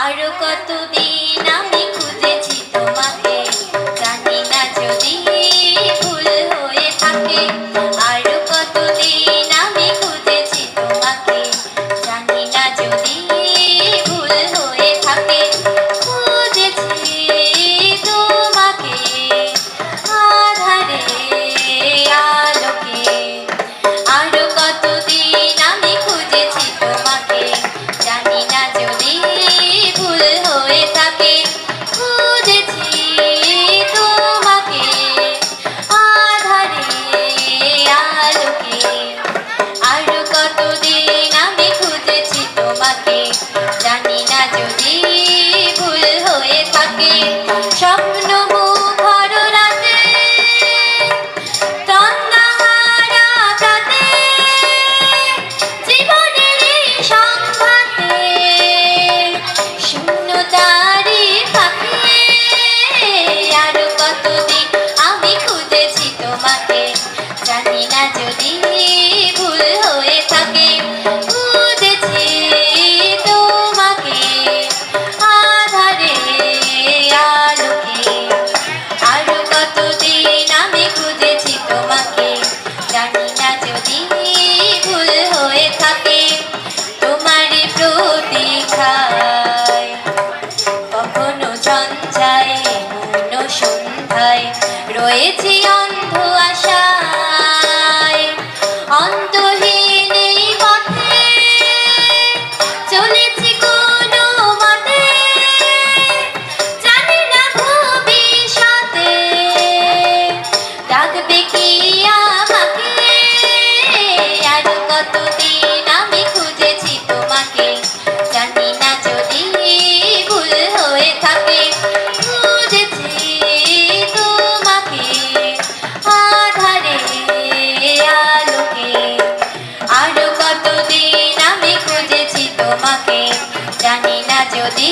আরো কতদিন আমি খুঁজেছি তোমাকে, জানি না যদি ভুল হয়ে থাকে। আরো কতদিন আমি খুঁজেছি তোমাকে, জানি না যদি ভুল হয়ে থাকে। খুঁজেছি তোমাকে আধারে আলোকে, আরো কতদিন আমি খুঁজেছি তোমাকে, জানি না যদি ভুল হয়ে থাকে। খুঁজেছি তোমাকে আধারে আলোকে, আরো কতদিন আমি খুঁজেছি তোমাকে, জানি না যদি ভুল হয়ে থাকে। স্বপ্ন মুখর রাতে তন্দ্রাহারা প্রাতে, জীবনের এই সংঘাতে শূন্যতারি ফাঁকে, আরো কতদিন আমি খুঁজেছি তোমাকে, জানি না যদি ভুল হয়ে থাকে। খুঁজেছি তোমাকে আধারে আলোকে, আরো কতদিন আমি খুঁজেছি তোমাকে, জানি না যদি ভুল হয়ে থাকে। তোমার প্রতীক্ষায় কখনো ঝঞ্ঝায় মন সন্ধ্যায় রয়েছি অন্ধ আশায়। অন্তহীন এই পথে চলেছি কোনো মতে, জানি না ভবিষ্যতে ডাকবে কি আমাকে। আরো কতদিন আমি খুঁজেছি তোমাকে, জানি না যদি ভুল হয়ে থাকে। খুঁজেছি তোমাকে আধারে আলোকে, আরো কতদিন আমি খুঁজেছি তোমাকে, জানি না যদি